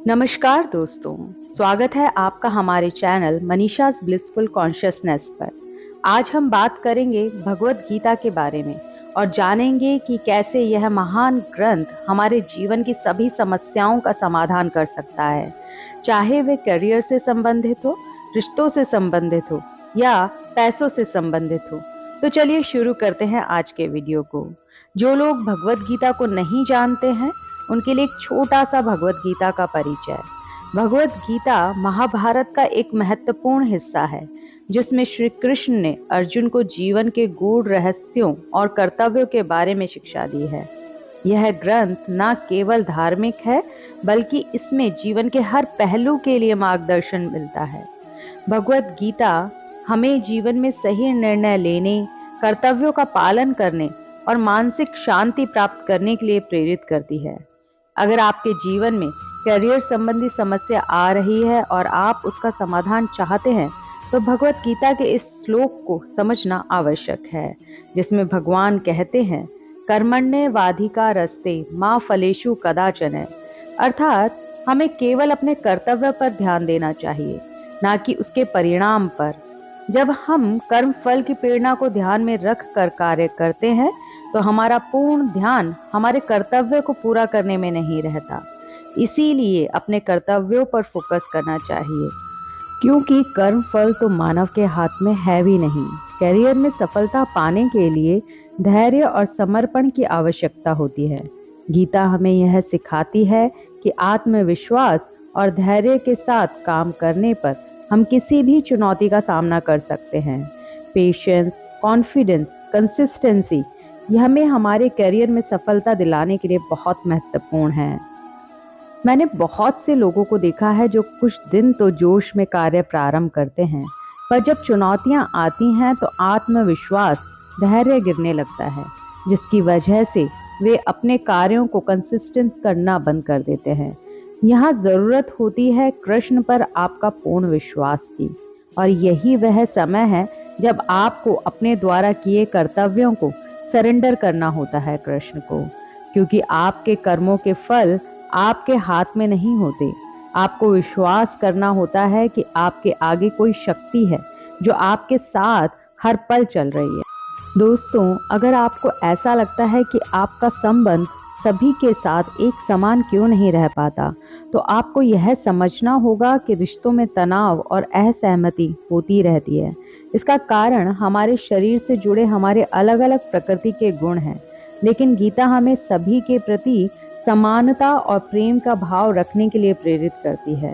नमस्कार दोस्तों, स्वागत है आपका हमारे चैनल मनीषाज ब्लिसफुल कॉन्शियसनेस पर। आज हम बात करेंगे भगवत गीता के बारे में और जानेंगे कि कैसे यह महान ग्रंथ हमारे जीवन की सभी समस्याओं का समाधान कर सकता है, चाहे वे करियर से संबंधित हो, रिश्तों से संबंधित हो या पैसों से संबंधित हो। तो चलिए शुरू करते हैं आज के वीडियो को। जो लोग भगवत गीता को नहीं जानते हैं उनके लिए एक छोटा सा भगवत गीता का परिचय। भगवत गीता महाभारत का एक महत्वपूर्ण हिस्सा है जिसमें श्री कृष्ण ने अर्जुन को जीवन के गूढ़ रहस्यों और कर्तव्यों के बारे में शिक्षा दी है। यह ग्रंथ न केवल धार्मिक है बल्कि इसमें जीवन के हर पहलू के लिए मार्गदर्शन मिलता है। भगवत गीता हमें जीवन में सही निर्णय लेने, कर्तव्यों का पालन करने और मानसिक शांति प्राप्त करने के लिए प्रेरित करती है। अगर आपके जीवन में करियर संबंधी समस्या आ रही है और आप उसका समाधान चाहते हैं तो भगवत गीता के इस श्लोक को समझना आवश्यक है, जिसमें भगवान कहते हैं, कर्मण्येवाधिकारस्ते मा फलेषु कदाचन। अर्थात हमें केवल अपने कर्तव्य पर ध्यान देना चाहिए, ना कि उसके परिणाम पर। जब हम कर्म फल की प्रेरणा को ध्यान में रख कर कार्य करते हैं तो हमारा पूर्ण ध्यान हमारे कर्तव्य को पूरा करने में नहीं रहता। इसीलिए अपने कर्तव्यों पर फोकस करना चाहिए, क्योंकि कर्म फल तो मानव के हाथ में है भी नहीं। करियर में सफलता पाने के लिए धैर्य और समर्पण की आवश्यकता होती है। गीता हमें यह सिखाती है कि आत्मविश्वास और धैर्य के साथ काम करने पर हम किसी भी चुनौती का सामना कर सकते हैं। पेशेंस, कॉन्फिडेंस, कंसिस्टेंसी यह हमें हमारे करियर में सफलता दिलाने के लिए बहुत महत्वपूर्ण है। मैंने बहुत से लोगों को देखा है जो कुछ दिन तो जोश में कार्य प्रारंभ करते हैं, पर जब चुनौतियां आती हैं तो आत्मविश्वास, धैर्य गिरने लगता है, जिसकी वजह से वे अपने कार्यों को कंसिस्टेंट करना बंद कर देते हैं। यहाँ ज़रूरत होती है कृष्ण पर आपका पूर्ण विश्वास की, और यही वह समय है जब आपको अपने द्वारा किए कर्तव्यों को सरेंडर करना होता है कृष्ण को, क्योंकि आपके कर्मों के फल आपके हाथ में नहीं होते। आपको विश्वास करना होता है कि आपके आगे कोई शक्ति है जो आपके साथ हर पल चल रही है। दोस्तों, अगर आपको ऐसा लगता है कि आपका संबंध सभी के साथ एक समान क्यों नहीं रह पाता, तो आपको यह समझना होगा कि रिश्तों में तनाव और असहमति होती रहती है। इसका कारण हमारे शरीर से जुड़े हमारे अलग अलग प्रकृति के गुण हैं, लेकिन गीता हमें सभी के प्रति समानता और प्रेम का भाव रखने के लिए प्रेरित करती है।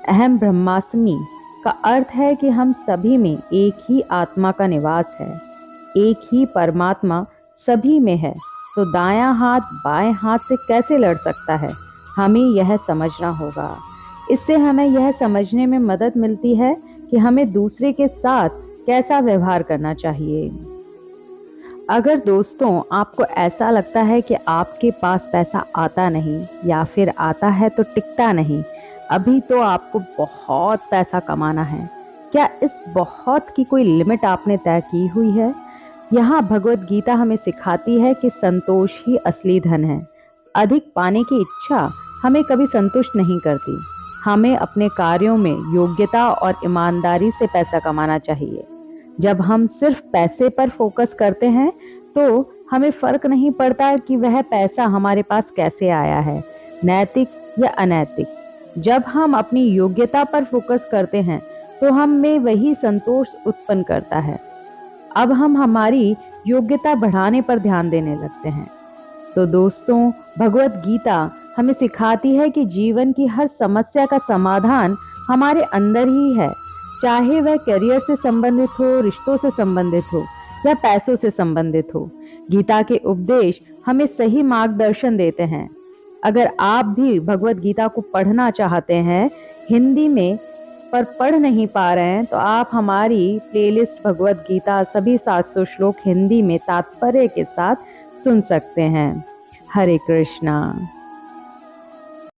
अहम ब्रह्मास्मि का अर्थ है कि हम सभी में एक ही आत्मा का निवास है, एक ही परमात्मा सभी में है। तो दायां हाथ बाएं हाथ से कैसे लड़ सकता है, हमें यह समझना होगा। इससे हमें यह समझने में मदद मिलती है कि हमें दूसरे के साथ कैसा व्यवहार करना चाहिए। अगर दोस्तों आपको ऐसा लगता है कि आपके पास पैसा आता नहीं या फिर आता है तो टिकता नहीं, अभी तो आपको बहुत पैसा कमाना है, क्या इस बहुत की कोई लिमिट आपने तय की हुई है? यहाँ भगवत गीता हमें सिखाती है कि संतोष ही असली धन है। अधिक पाने की इच्छा हमें कभी संतुष्ट नहीं करती। हमें अपने कार्यों में योग्यता और ईमानदारी से पैसा कमाना चाहिए। जब हम सिर्फ पैसे पर फोकस करते हैं तो हमें फर्क नहीं पड़ता कि वह पैसा हमारे पास कैसे आया है, नैतिक या अनैतिक। जब हम अपनी योग्यता पर फोकस करते हैं तो हम में वही संतोष उत्पन्न करता है। अब हम हमारी योग्यता बढ़ाने पर ध्यान देने लगते हैं। तो दोस्तों, भगवत गीता हमें सिखाती है कि जीवन की हर समस्या का समाधान हमारे अंदर ही है, चाहे वह करियर से संबंधित हो, रिश्तों से संबंधित हो या पैसों से संबंधित हो। गीता के उपदेश हमें सही मार्गदर्शन देते हैं। अगर आप भी भगवत गीता को पढ़ना चाहते हैं हिंदी में पर पढ़ नहीं पा रहे हैं, तो आप हमारी प्लेलिस्ट भगवत गीता सभी 700 श्लोक हिंदी में तात्पर्य के साथ सुन सकते हैं। हरे कृष्णा।